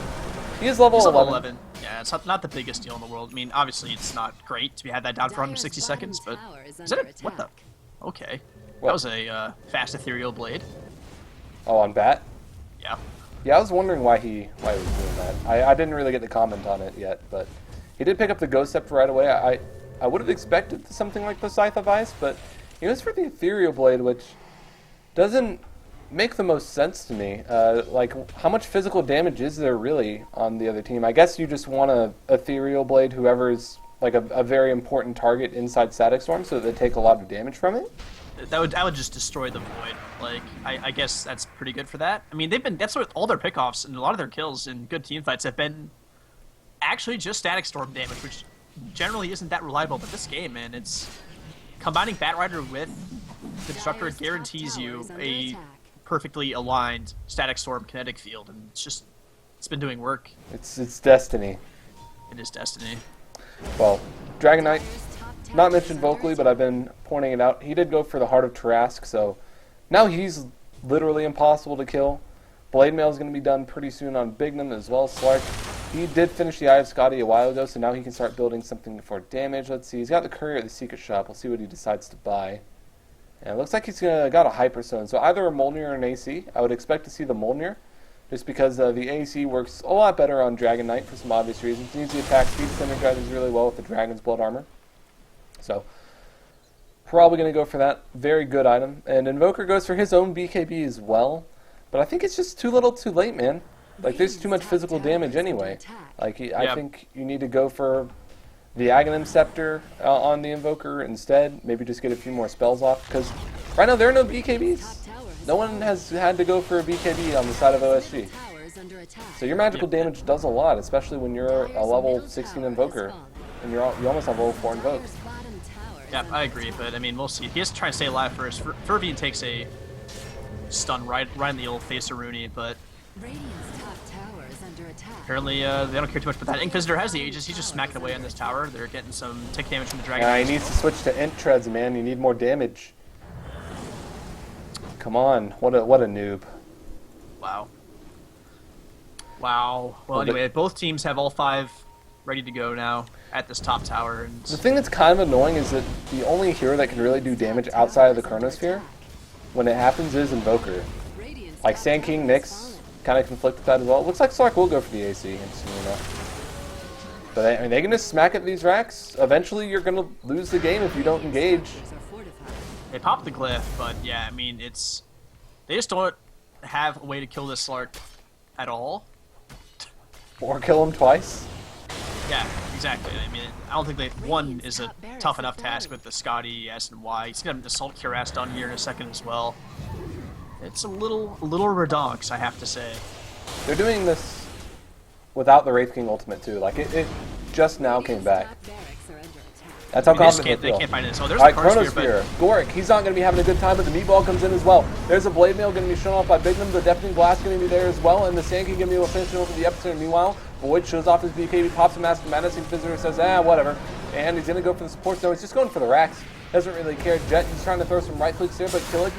he is level 11. Yeah, it's not the biggest deal in the world. I mean, obviously, it's not great to have that down for 160 seconds, but... Is that what the... Okay. What? That was a fast Ethereal Blade. Oh, on Bat? Yeah. Yeah, I was wondering why he was doing that. I didn't really get to comment on it yet, but he did pick up the Ghost Scepter right away. I would have expected something like the Scythe of Ice, but he goes for the Ethereal Blade, which doesn't make the most sense to me. Like, how much physical damage is there really on the other team? I guess you just want a Ethereal Blade whoever's like a very important target inside Static Storm so that they take a lot of damage from it. That would just destroy the Void. Like, I guess that's pretty good for that. I mean, that's what all their pickoffs and a lot of their kills in good team fights have been actually just Static Storm damage, which generally isn't that reliable. But this game, man, it's combining Bat Rider with the Disruptor guarantees you a perfectly aligned Static Storm kinetic field, and it's just It's been doing work. It's destiny. It is destiny. Well, Dragon Knight, not mentioned vocally, but I've been pointing it out. He did go for the Heart of Tarask, so now he's literally impossible to kill. Blade Mail is going to be done pretty soon on Bignum as well as Slark. He did finish the Eye of Scotty a while ago, so now he can start building something for damage. Let's see. He's got the Courier at the Secret Shop. We'll see what he decides to buy. And it looks like he's got a Hyperstone, so either a Molnir or an AC. I would expect to see the Molnir, just because the AC works a lot better on Dragon Knight for some obvious reasons. He needs the attack speed, synergizes really well with the Dragon's Blood armor. So, probably going to go for that. Very good item. And Invoker goes for his own BKB as well. But I think it's just too little too late, man. Like, there's too much physical damage anyway. Like, I think you need to go for the Aghanim Scepter on the Invoker instead. Maybe just get a few more spells off. Because right now there are no BKBs. No one has had to go for a BKB on the side of OSG. So your magical damage does a lot, especially when you're a level 16 Invoker. And you almost have level 4 Invokes. Yeah, I agree, but I mean, we'll see. He has to try and stay alive first. Fervian takes a stun right in the old face of Rooney, but apparently they don't care too much about that. Inquisitor has the Aegis. He's just smacking away on this tower. They're getting some tick damage from the Dragon. He needs to switch to Int Treads, man. You need more damage. Come on, what a noob. Wow. Well, anyway, both teams have all 5 ready to go now at this top tower. And the thing that's kind of annoying is that the only hero that can really do damage outside of the Chronosphere, when it happens, is Invoker. Like Sand King, Nyx, kind of conflict with that as well. It looks like Slark will go for the AC, interestingly enough. But are they going to smack at these racks? Eventually, you're going to lose the game if you don't engage. They pop the glyph, but yeah, I mean, they just don't have a way to kill this Slark at all. Or kill him twice. Yeah, exactly. I mean, I don't think one is a tough enough task with the Scotty, S, and Y. He's gonna Assault Cuirass done here in a second as well. It's a little redonks, I have to say. They're doing this without the Wraith King ultimate too. Like it just now came back. That's how confident they can't find it. So there's a Chronosphere. Goric, he's not going to be having a good time, but the Meatball comes in as well. There's a Blade Mail going to be shown off by Bignum. The Deafening Blast going to be there as well, and the Sand King going to be able to finish it over the Epicenter. Meanwhile, Void shows off his BKB, pops a Mask of Madness. The Visitor says, whatever. And he's going to go for the supports. No, he's just going for the racks. Doesn't really care. Jet, he's trying to throw some right clicks there, but Killick,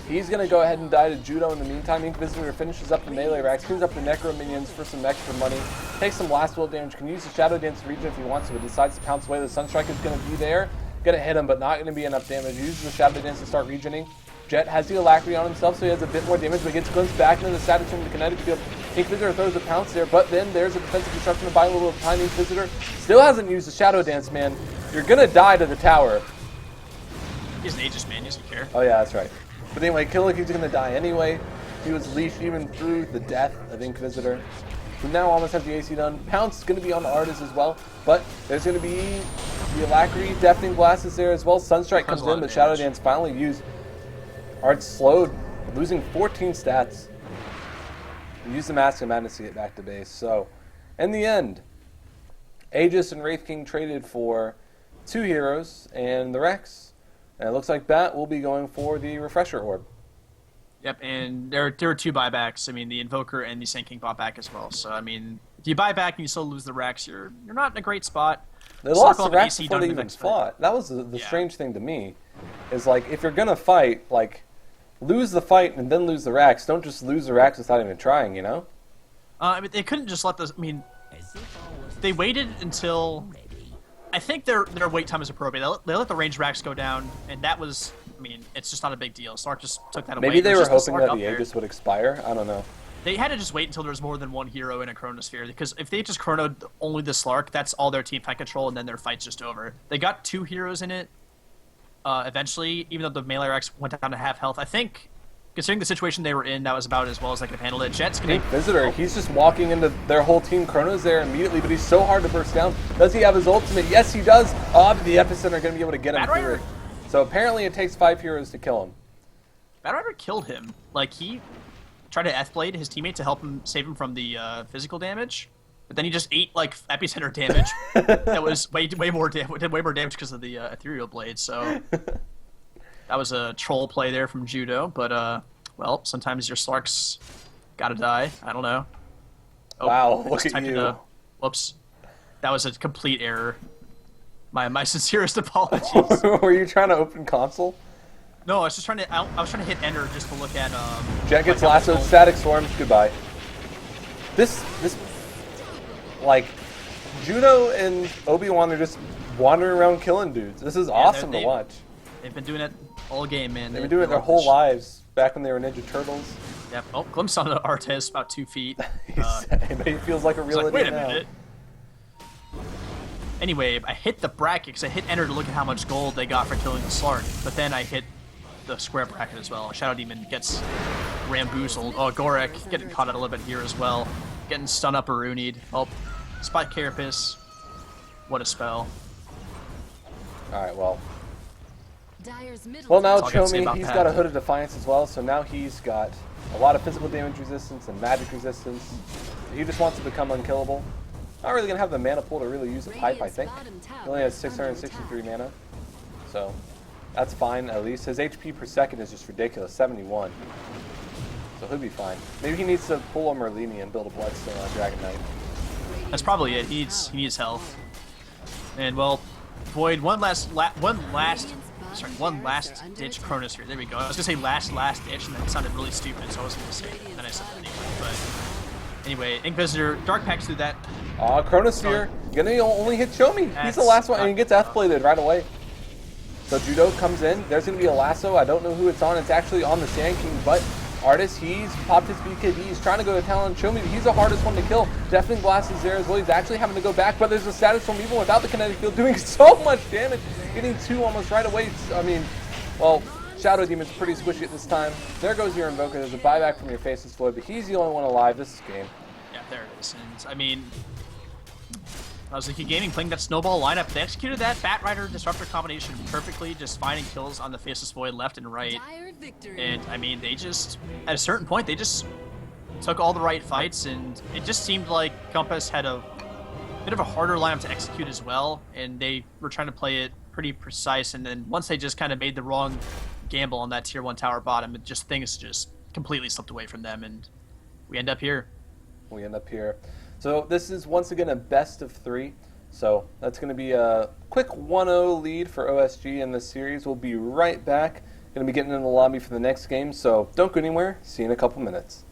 he's going to go ahead and die to Judo in the meantime. Inquisitor finishes up the melee racks, cleans up the Necro minions for some extra money, takes some blast will damage, can use the Shadow Dance region if he wants to, but decides to pounce away. The Sunstrike is going to be there. Gonna hit him, but not gonna be enough damage. Uses the Shadow Dance to start regening. Jet has the Alacrity on himself, so he has a bit more damage, but gets glimpsed back into the status from the kinetic field. Inquisitor throws a pounce there, but then there's a defensive destruction to buy a little time. Inquisitor still hasn't used the Shadow Dance, man. You're gonna die to the tower. He's an Aegis, man. He doesn't care. Oh yeah, that's right. But anyway, Killick, he's gonna die anyway. He was leashed even through the death of Inquisitor. So now almost have the AC done. Pounce is going to be on the Artist as well, but there's going to be the Alacrity, Deafening Blast is there as well. Sunstrike comes in, but Shadow Dance finally used. Art's slowed, losing 14 stats. Use the Mask of Madness to get back to base. So, in the end, Aegis and Wraith King traded for 2 heroes and the Rex. And it looks like Bat will be going for the Refresher Orb. Yep, and there were 2 buybacks. I mean, the Invoker and the Sand King bought back as well. So, I mean, if you buy back and you still lose the Rex, you're not in a great spot. They lost the Rex before they even fought. That was the strange thing to me. Is like, if you're going to fight, like, lose the fight and then lose the Rex. Don't just lose the Rex without even trying, you know? I mean, they couldn't just let this... I mean, they waited until... I think their wait time is appropriate. They let the range racks go down, and that was... I mean, it's just not a big deal. Slark just took that away. Maybe they were hoping that the Aegis would expire. I don't know. They had to just wait until there was more than one hero in a Chronosphere, because if they just chronoed only the Slark, that's all their team fight control, and then their fight's just over. They got 2 heroes in it eventually, even though the melee racks went down to half health. I think, considering the situation they were in, that was about as well as they could have handled it. Jet's gonna... Visitor, he's just walking into their whole team. Chrono's there immediately, but he's so hard to burst down. Does he have his ultimate? Yes, he does. But the Epicenter are going to be able to get him through it. So apparently it takes 5 heroes to kill him. Batrider killed him. Like, he tried to F-Blade his teammate to help him, save him from the physical damage, but then he just ate, like, Epicenter damage. That was way more damage because of the Ethereal Blade, so... That was a troll play there from Judo, but, well, sometimes your Slark's gotta die. I don't know. Oh, wow, look at you. Whoops. That was a complete error. My sincerest apologies. Were you trying to open console? No, I was just trying to. I was trying to hit enter just to look at. Jet gets lassoed. Static Storm. Goodbye. This, like, Juno and Obi-Wan are just wandering around killing dudes. This is awesome to watch. They've been doing it all game, man. They've been doing it their whole lives. Back when they were Ninja Turtles. Yep. Oh, glimpse on Artez about 2 feet. He feels like a real idiot wait a now. minute. Anyway, I hit the bracket because I hit enter to look at how much gold they got for killing the Slark, but then I hit the square bracket as well. Shadow Demon gets ramboozled. Oh, Gorek getting caught out a little bit here as well. Getting stun up Aruni'd. Oh, Spot Carapace. What a spell. Alright, well. Well, now Chomi, he's got a Hood of Defiance as well, so now he's got a lot of physical damage resistance and magic resistance. He just wants to become unkillable. Not really going to have the mana pool to really use a pipe, I think. He only has 663 mana, so that's fine at least. His HP per second is just ridiculous, 71. So he'll be fine. Maybe he needs to pull a Merlini and build a Bloodstone on Dragon Knight. That's probably it. He needs health. And well, Void, one last ditch Chronosphere. There we go. I was gonna say last ditch, and that sounded really stupid, so I was gonna say it. And then I said it anyway. But anyway, Inquisitor Dark Packs through that. Chronosphere gonna only hit Chomi. He's the last one, and he gets F-bladed right away. So Judo comes in. There's gonna be a lasso. I don't know who it's on. It's actually on the Sand King, but Artist, he's popped his BKB. He's trying to go to Talon Chomi, but he's the hardest one to kill. Deafening Blast is there as well. He's actually having to go back, but there's a Static Storm even without the kinetic field doing so much damage. Getting 2 almost right away. I mean, well, Shadow Demon's pretty squishy at this time. There goes your Invoker. There's a buyback from your Faceless Void, but he's the only one alive. This is game. Yeah, there it is. And I mean, Osliki Gaming playing that snowball lineup. They executed that Bat Rider Disruptor combination perfectly, just finding kills on the Faceless Void left and right. And I mean, they just, at a certain point, they just took all the right fights, and it just seemed like Kompas had a bit of a harder lineup to execute as well, and they were trying to play it pretty precise, and then once they just kind of made the wrong gamble on that tier 1 tower bottom, things just completely slipped away from them, and we end up here. So this is once again a best of 3. So that's going to be a quick 1-0 lead for OSG in this series. We'll be right back. Going to be getting in the lobby for the next game, so don't go anywhere. See you in a couple minutes.